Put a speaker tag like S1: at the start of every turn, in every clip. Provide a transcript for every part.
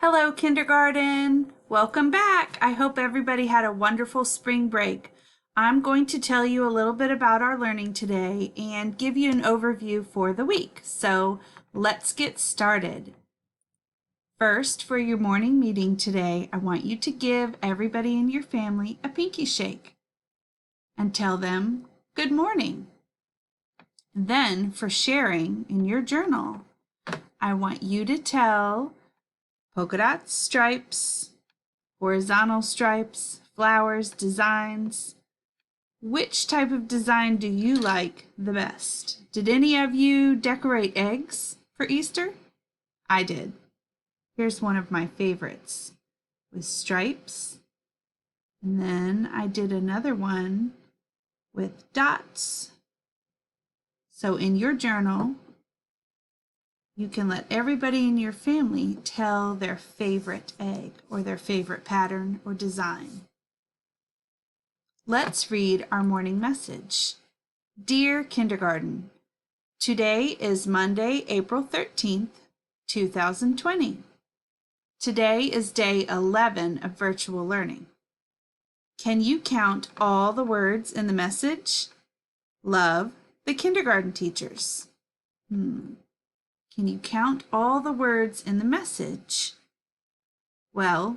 S1: Hello, kindergarten. Welcome back. I hope everybody had a wonderful spring break. I'm going to tell you a little bit about our learning today and give you an overview for the week. So let's get started. First, for your morning meeting today, I want you to give everybody in your family a pinky shake and tell them good morning. Then, for sharing in your journal, I want you to tell polka dots, stripes, horizontal stripes, flowers, designs. Which type of design do you like the best? Did any of you decorate eggs for Easter? I did. Here's one of my favorites with stripes. And then I did another one with dots. So in your journal, you can let everybody in your family tell their favorite egg or their favorite pattern or design. Let's read our morning message. Dear Kindergarten, today is Monday, April 13th, 2020. Today is day 11 of virtual learning. Can you count all the words in the message? Love, the kindergarten teachers. Can you count all the words in the message? Well,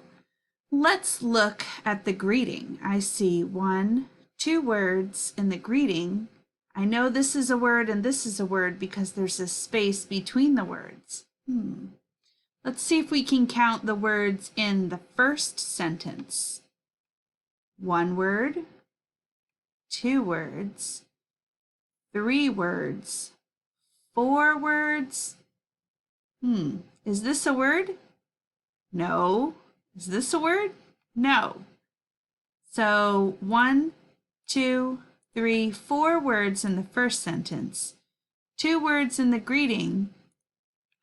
S1: let's look at the greeting. I see 1, 2 words in the greeting. I know this is a word and this is a word because there's a space between the words. Let's see if we can count the words in the first sentence. 1 word, 2 words, 3 words, 4 words. Is this a word? No. Is this a word? No. So 1, 2, 3, 4 words in the first sentence, 2 words in the greeting.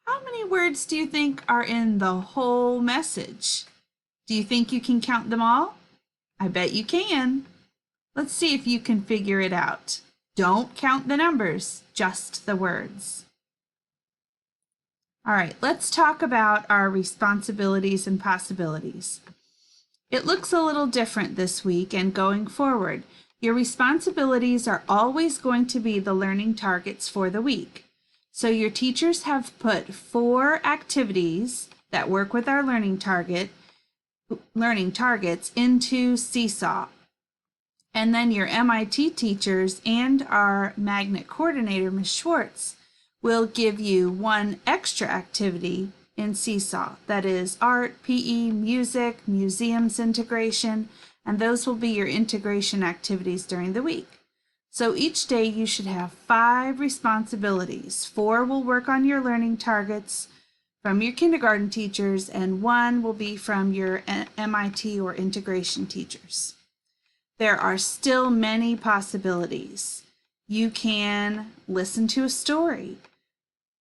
S1: How many words do you think are in the whole message? Do you think you can count them all? I bet you can. Let's see if you can figure it out. Don't count the numbers, just the words. All right, let's talk about our responsibilities and possibilities. It looks a little different this week and going forward. Your responsibilities are always going to be the learning targets for the week. So your teachers have put 4 activities that work with our learning targets into Seesaw. And then your MIT teachers and our magnet coordinator, Ms. Schwartz, will give you 1 extra activity in Seesaw. That is art, PE, music, museums integration, and those will be your integration activities during the week. So each day you should have 5 responsibilities. 4 will work on your learning targets from your kindergarten teachers, and 1 will be from your MIT or integration teachers. There are still many possibilities. You can listen to a story.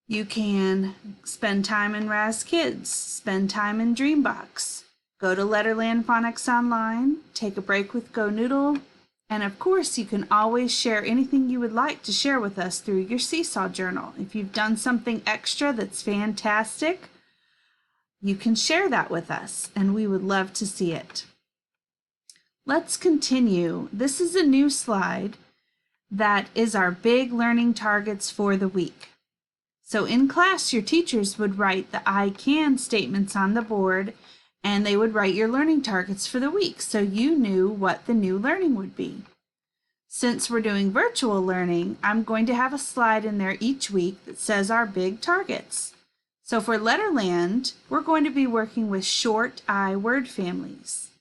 S1: You can spend time in Raz Kids, spend time in Dreambox, go to Letterland Phonics Online, take a break with Go Noodle, and of course you can always share anything you would like to share with us through your Seesaw journal. If you've done something extra that's fantastic, you can share that with us, and we would love to see it. Let's continue. This is a new slide that is our big learning targets for the week. So in class, your teachers would write the I can statements on the board, and they would write your learning targets for the week so you knew what the new learning would be. Since we're doing virtual learning, I'm going to have a slide in there each week that says our big targets. So for Letterland, we're going to be working with short I word families.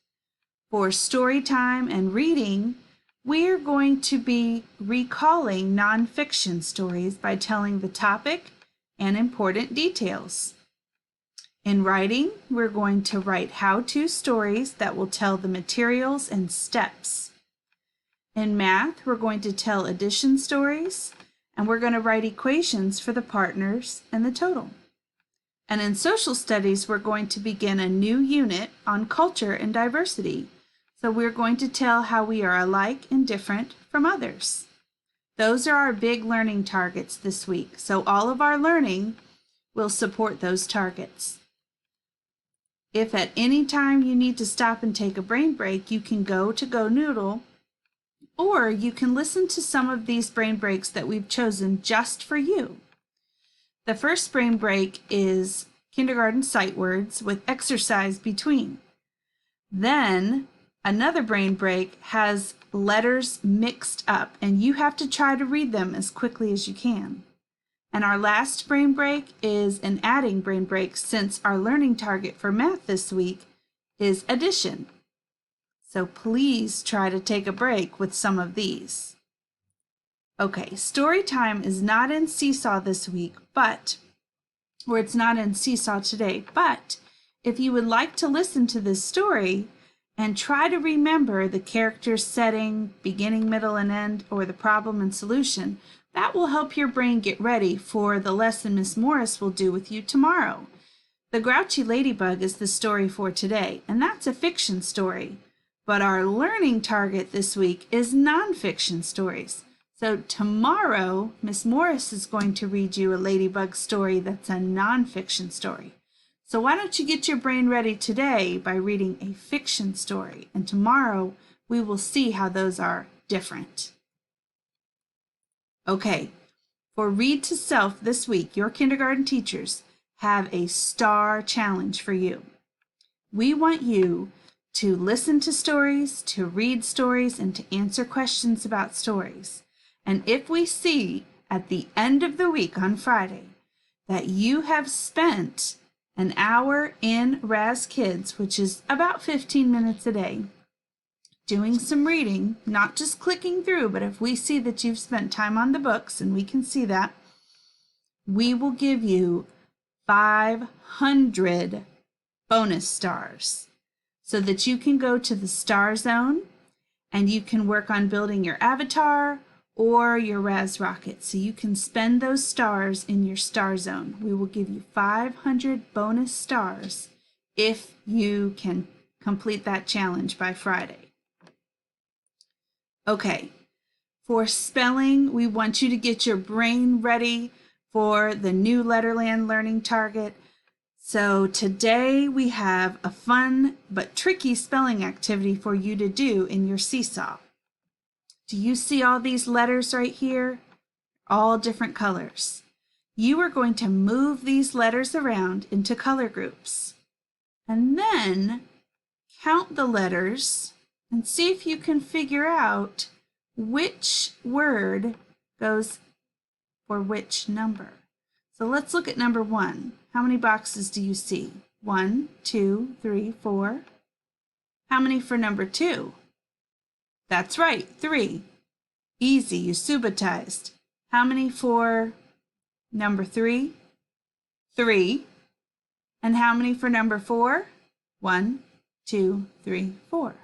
S1: For story time and reading, we're going to be recalling nonfiction stories by telling the topic and important details. In writing, we're going to write how-to stories that will tell the materials and steps. In math, we're going to tell addition stories, and we're going to write equations for the partners and the total. And in social studies, we're going to begin a new unit on culture and diversity. So we're going to tell how we are alike and different from others. Those are our big learning targets this week. So all of our learning will support those targets. If at any time you need to stop and take a brain break, you can go to Go Noodle, or you can listen to some of these brain breaks that we've chosen just for you. The first brain break is kindergarten sight words with exercise between. Then another brain break has letters mixed up, and you have to try to read them as quickly as you can. And our last brain break is an adding brain break, since our learning target for math this week is addition. So please try to take a break with some of these. Okay, story time is not in Seesaw this week, or it's not in Seesaw today, but if you would like to listen to this story and try to remember the character's setting, beginning, middle, and end, or the problem and solution, that will help your brain get ready for the lesson Miss Morris will do with you tomorrow. The Grouchy Ladybug is the story for today, and that's a fiction story. But our learning target this week is nonfiction stories. So tomorrow, Miss Morris is going to read you a ladybug story that's a nonfiction story. So why don't you get your brain ready today by reading a fiction story, and tomorrow we will see how those are different. Okay, for Read to Self this week, your kindergarten teachers have a star challenge for you. We want you to listen to stories, to read stories, and to answer questions about stories. And if we see at the end of the week on Friday that you have spent an hour in Raz Kids, which is about 15 minutes a day, doing some reading, not just clicking through, but if we see that you've spent time on the books, and we can see that, we will give you 500 bonus stars so that you can go to the Star Zone and you can work on building your avatar or your Raz rocket. So you can spend those stars in your Star Zone. We will give you 500 bonus stars if you can complete that challenge by Friday. Okay, for spelling, we want you to get your brain ready for the new Letterland learning target. So today we have a fun but tricky spelling activity for you to do in your Seesaw. Do you see all these letters right here? All different colors. You are going to move these letters around into color groups, and then count the letters and see if you can figure out which word goes for which number. So let's look at number 1. How many boxes do you see? 1, 2, 3, 4. How many for number 2? That's right, 3. Easy, you subatized. How many for number 3? 3. And how many for number 4? 1, 2, 3, 4.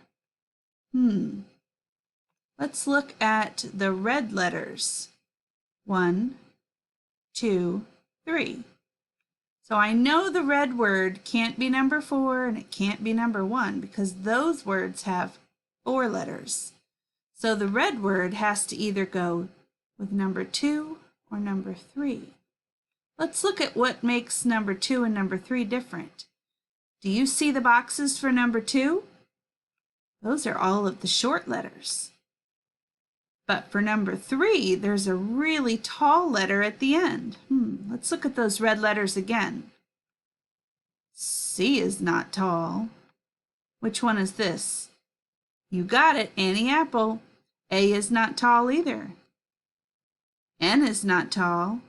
S1: Let's look at the red letters. 1, 2, 3. So I know the red word can't be number 4 and it can't be number 1 because those words have 4 letters. So the red word has to either go with number 2 or number 3. Let's look at what makes number 2 and number 3 different. Do you see the boxes for number 2? Those are all of the short letters. But for number 3, there's a really tall letter at the end. Let's look at those red letters again. C is not tall. Which one is this? You got it, Annie Apple. A is not tall either. N is not tall.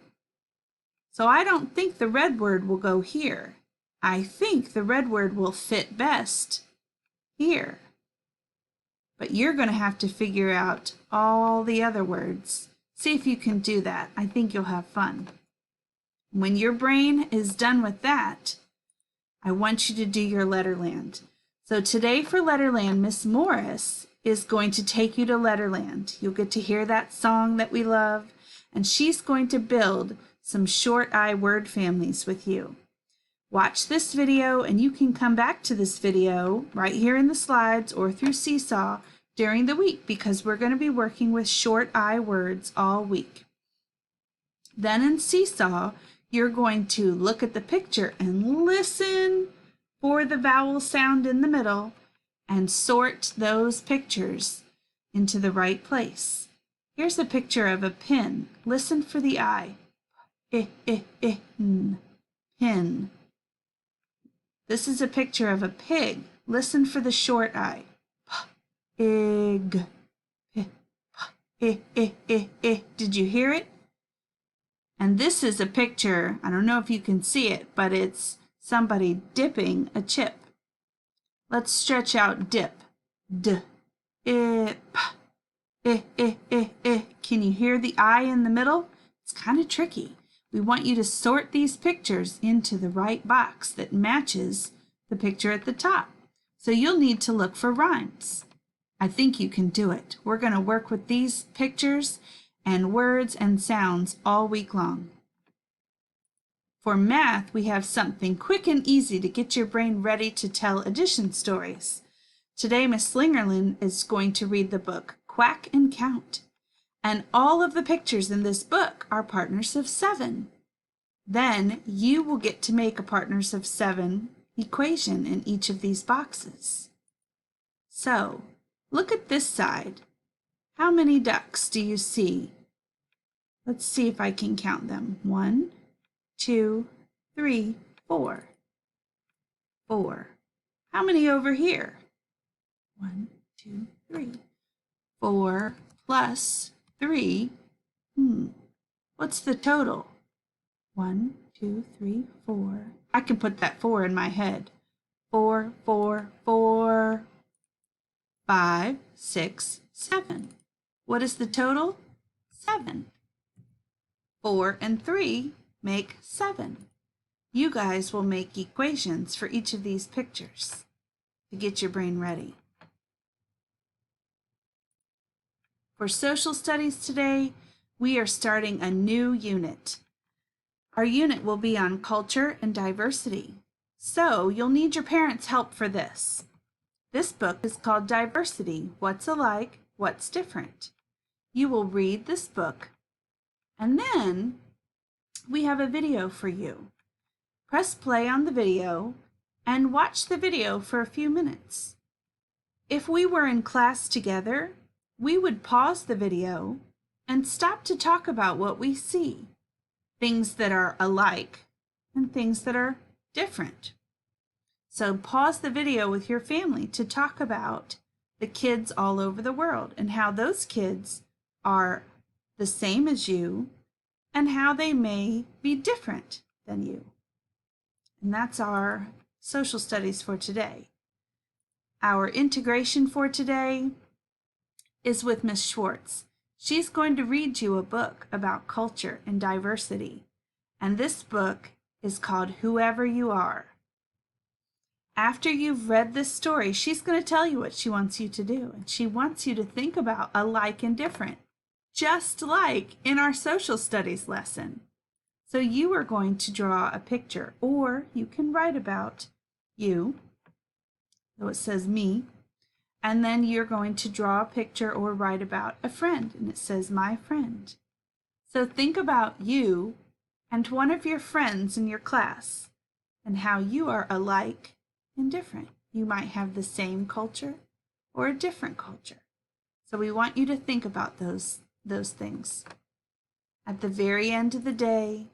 S1: So I don't think the red word will go here. I think the red word will fit best here. But you're going to have to figure out all the other words. See if you can do that. I think you'll have fun. When your brain is done with that, I want you to do your Letterland. So today for Letterland, Miss Morris is going to take you to Letterland. You'll get to hear that song that we love, and she's going to build some short I word families with you. Watch this video, and you can come back to this video right here in the slides or through Seesaw during the week because we're going to be working with short I words all week. Then in Seesaw, you're going to look at the picture and listen for the vowel sound in the middle and sort those pictures into the right place. Here's a picture of a pin. Listen for the I. N. Pin. This is a picture of a pig. Listen for the short I. Pig. Did you hear it? And this is a picture, I don't know if you can see it, but it's somebody dipping a chip. Let's stretch out dip. D. Ip. Can you hear the I in the middle? It's kind of tricky. We want you to sort these pictures into the right box that matches the picture at the top. So you'll need to look for rhymes. I think you can do it. We're going to work with these pictures and words and sounds all week long. For math, we have something quick and easy to get your brain ready to tell addition stories. Today, Miss Slingerland is going to read the book Quack and Count. And all of the pictures in this book are partners of 7. Then you will get to make a partners of 7 equation in each of these boxes. So, look at this side. How many ducks do you see? Let's see if I can count them. 1, 2, 3, 4. 4. How many over here? 1, 2, 3. 4 plus 3. What's the total? 1, 2, 3, 4. I can put that 4 in my head. 4, 4, 4. 5, 6, 7. What is the total? 7. 4 and 3 make 7. You guys will make equations for each of these pictures to get your brain ready. For social studies today, we are starting a new unit. Our unit will be on culture and diversity. So you'll need your parents' help for this. This book is called Diversity, What's Alike, What's Different. You will read this book, and then we have a video for you. Press play on the video and watch the video for a few minutes. If we were in class together, we would pause the video and stop to talk about what we see, things that are alike and things that are different. So pause the video with your family to talk about the kids all over the world and how those kids are the same as you and how they may be different than you. And that's our social studies for today. Our integration for today is with Miss Schwartz. She's going to read you a book about culture and diversity. And this book is called Whoever You Are. After you've read this story, she's going to tell you what she wants you to do. And she wants you to think about alike and different, just like in our social studies lesson. So you are going to draw a picture, or you can write about you. So it says me. And then you're going to draw a picture or write about a friend, and it says my friend. So think about you and one of your friends in your class and how you are alike and different. You might have the same culture or a different culture. So we want you to think about those things. At the very end of the day,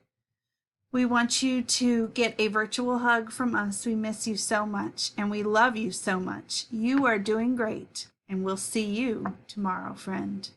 S1: we want you to get a virtual hug from us. We miss you so much, and we love you so much. You are doing great, and we'll see you tomorrow, friend.